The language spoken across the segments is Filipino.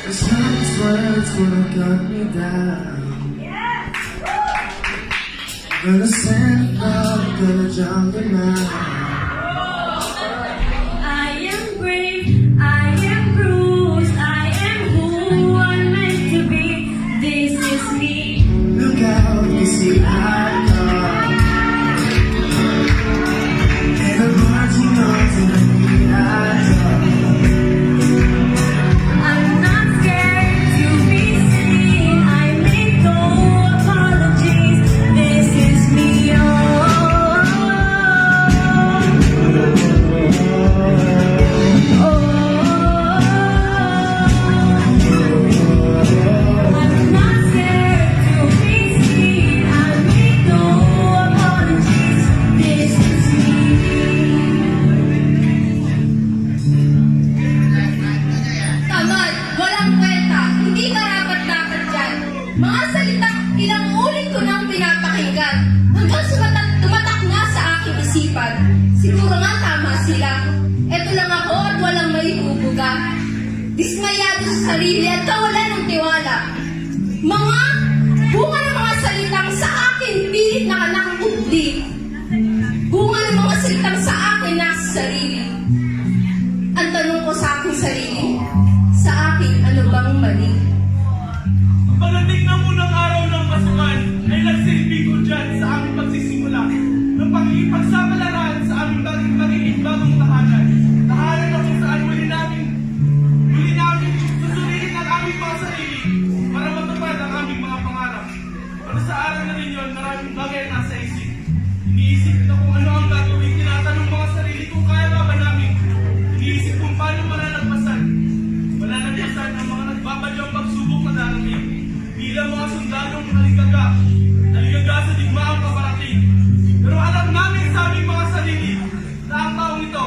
These words gonna cut me down. Gonna stand up, gonna jump the mountain. I am brave, I am bruised, I am who I'm meant to be. This is me. Look out, you see I come. And the marching on to the beat I drum. I'm not scared to be seen. I make no apologies. This is me. I'm not scared to be seen. I make no apologies. This is me. Tamad, walang kwenta, hindi karapat-dapat yan. Mga salitang ilang ulit ko nang pinapakinggan, hanggang tumatak nga sa aking isipan. Siguro nga tama sila. Eto lang ako at walang maibubuga. Dismayado sa sarili at kawalan ng tiwala. Mga bunga ng mga salitang sa akin pilit na nakakubli. Bunga ng mga salitang sa akin nasa sarili. Ang tanong ko sa aking sarili, sa akin, ano bang mali? Pagdating na munang araw ng pasukan ay nagsilbi ko dyan sa aming pagsisimula ng pagkikipagsamalaran sa aming magiging bagong tahanan. Tahanan na kung saan muli namin susuriin ang aming mga sarili para matupad ang aming mga pangarap. Pero sa araw na rin yun, maraming bagay na nasa isip. Iniisip na kung ano ang gagawin, tinatanong mga sarili kung kaya ba ba namin. Iniisip kung paano malalagpasan ang mga nagbabadyang pagsubok na darating bilang mga sundalong naligaga sa digmaang paparating. Pero alam namin sa aming mga sarili na ang taong ito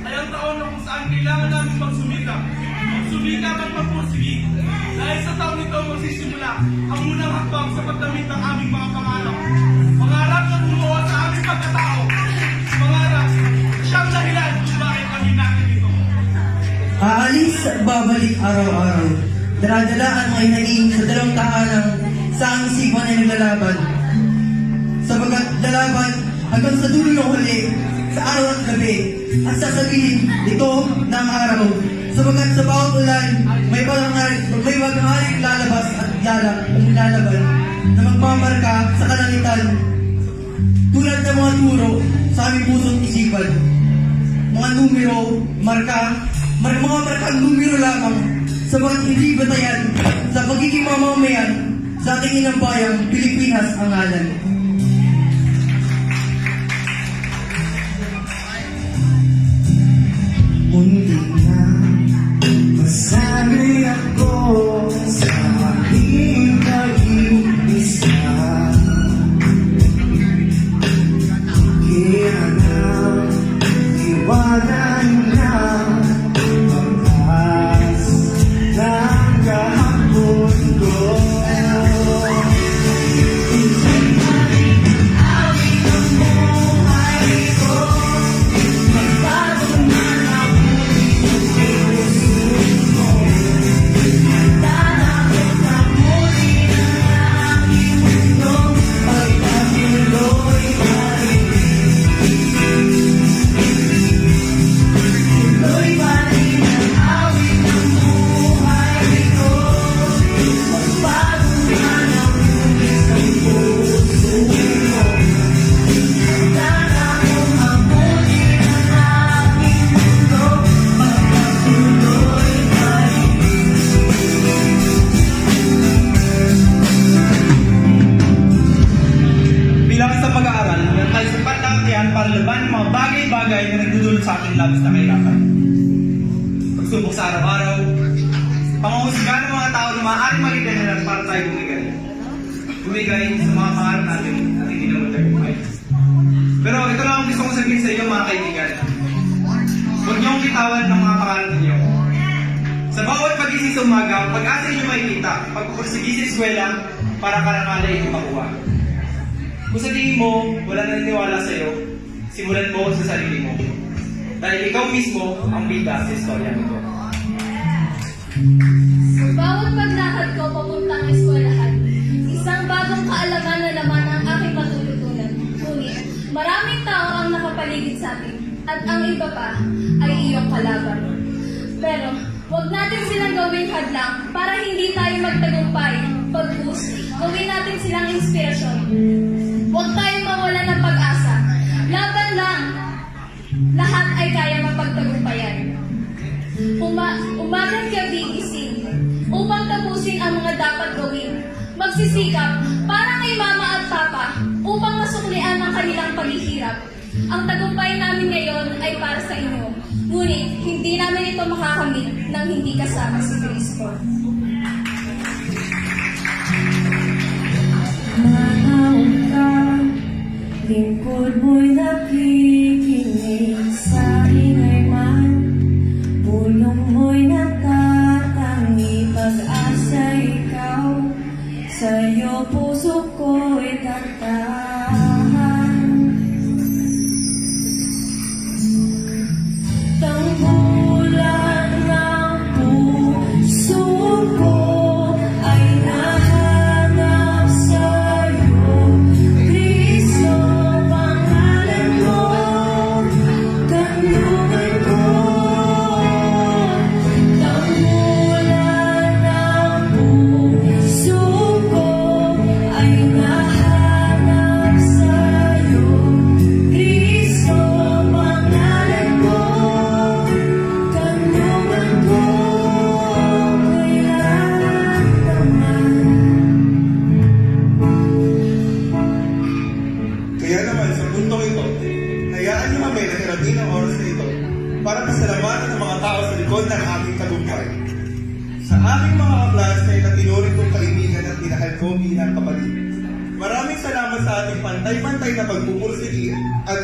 ay ang taon na kung saan kailangan namin magsumikap. Magsumikap at magpursigi. Dahil sa taong ito magsisimula ang unang hakbang sa pagdamit ng aming mga pangarap. Pangarap na bumuo sa aming pagkatao. Pangarap siyang dahilan kung bakit kami natin ito. Aalis at babalik araw-araw. Daladala ang mga inaing sa dalawang tahanang sa ang isipan ay naglalaban. Sabagat lalaban hanggang sa dulo ng huli, sa araw at gabi, at sasabihin, ito na ang araw. Sabagat sa bawat ulan, may bagang haring lalabas at lalaban na magmamarka sa kalangitan. Tulad ng mga turo sa aming puso't isipan. Mga numero, mga markang numero lamang sa mga hindi batayan sa pagiging mamamayan sa ating inang bayang Pilipinas ang ngalan. Muntik na masanay ako sa aking pag-iisa. Kaya na iwanan na pagkas ng kahapon ko. Bilang sa pag-aaral, meron tayo sa pagkakakihan para laban ang mga bagay-bagay na nagdudulot sa ating labis na kahirapan. Pagsubok sa araw-araw, pangungusga ng mga tao na maaaring maging dahilan para tayo bumigay. Bumigay sa mga pangarap natin at hindi naman tagumpay. Pero ito lang ang gusto kong sabihin sa inyo mga kaibigan. Huwag niyong bitawan ng mga pangarap ninyo. Sa bawat pagising sa umaga, pag-asa ninyo makikita, pagpupursigi sa eskwela para karangalay ito makuha. Kung sa tingin mo, wala na naniwala sa'yo, simulan mo sa sarili mo. Dahil ikaw mismo ang bida sa istorya nito. Sa iba pa ay iyong kalaban. Pero, huwag natin silang gawing hadlang para hindi tayo magtagumpay. Pagkus, gawin natin silang inspirasyon. Huwag tayong mawalan ng pag-asa. Laban lang! Lahat ay kaya mapagtagumpayan. Umagang gabi gising upang tapusin ang mga dapat gawin. Magsisikap para kay mama at papa upang masuklian ang kanilang paghihirap. Ang tagumpay namin ngayon ay para sa inyo. Ngunit hindi namin ito makakamit nang hindi kasama si Cristo. Manahon ka, lingkod mo'y nakikinig sa ingay man. Pulong mo'y nakatangi, pag-asa ikaw, sa'yo puso ko'y kantahan. Tanggulan ng puso ko ay nahanap sa'yo, Kristo, pangalan mo, kanlungan ko. Tanggulan ng puso ko ay nahanap sa'yo, Kristo, pangalan mo, kanlungan ko, kailan naman. Kaya naman sa puntong ito, hayaan niyo kami na hiramin ang oras na ito para pasalamatan ang mga tao sa likod ng aming tagumpay. Sa aming mga kaklase na tinuring kong kaibigan at minahal ko bilang kapatid. Maraming salamat sa ating pantay-pantay na pagpupursige at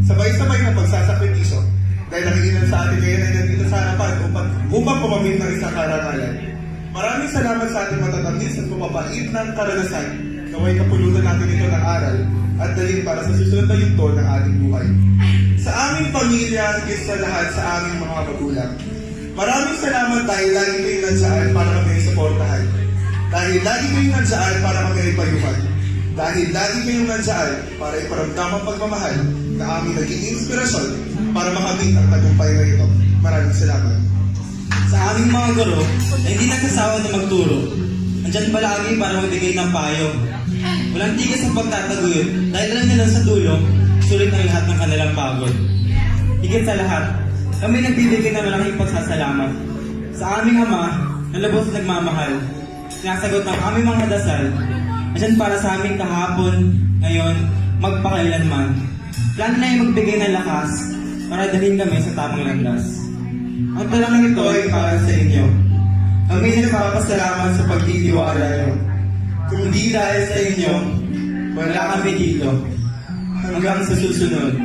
sabay-sabay na pagsasakripisyo dahil ang ilan sa atin ngayon ay nandito sa harapan upang pumamit ng isang karangalan. Maraming salamat sa ating matatamis at pumapait ng karanasan. Naway kapulutan natin ito ng aral at dalhin para sa susunod na yugto ng ating buhay. Sa aming pamilya, higit sa lahat sa aming mga magulang. Maraming salamat dahil lagi kayong nandiyan para kami ay suportahan. Dahil lagi kayong nandiyan para kami ay payuhan. Dahil lagi kayong nandiyan para iparamdam ang pagmamahal na aming naging inspirasyon para makamit ang tagumpay na ito. Maraming salamat. Sa aming mga guro na hindi nagsasawa na magturo, andyan palagi para magbigay ng payo. Walang tigas ang pagtataguyod dahil alam nila sa dulo, sulit ang lahat ng kanilang pagod. Higit sa lahat, kami nagbibigay ng malaking pagsasalamat sa aming Ama na lubos na nagmamahal. Sinasagot ng aming mga dasal, andyan para sa aming kahapon, ngayon, magpakailanman. Plano na yung magbigay ng lakas para dalhin kami sa tamang landas. Ang talang ito ay para sa inyo. Kami nagpapasalamat sa pagtitiwala niyo. Kung di dahil sa inyo, wala kami dito. Hanggang sa susunod,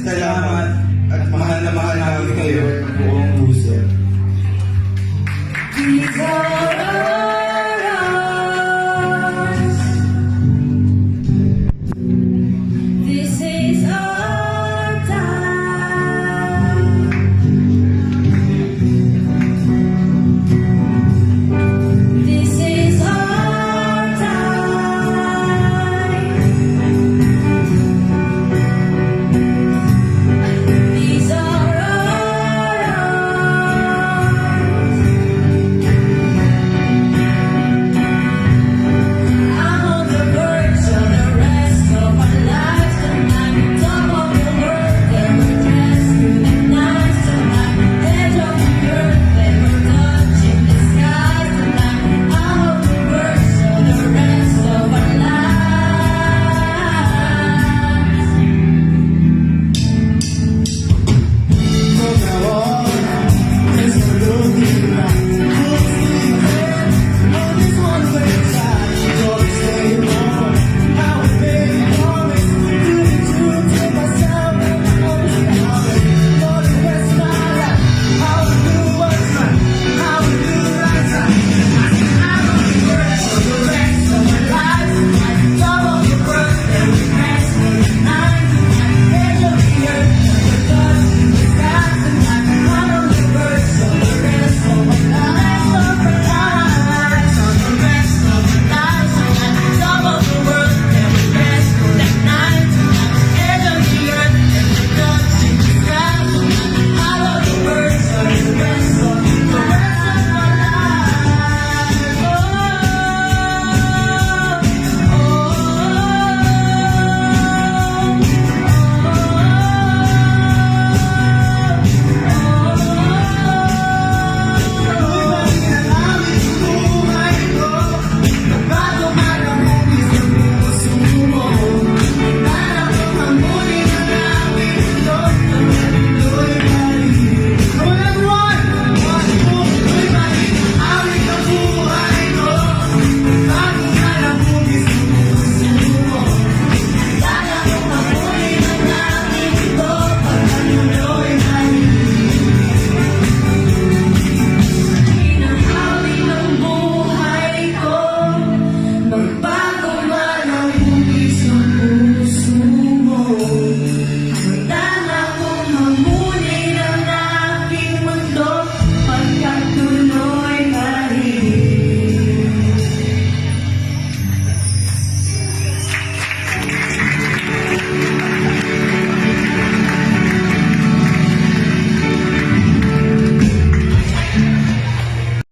salamat at mahal na mahal namin kayo ng buong puso. Ikaw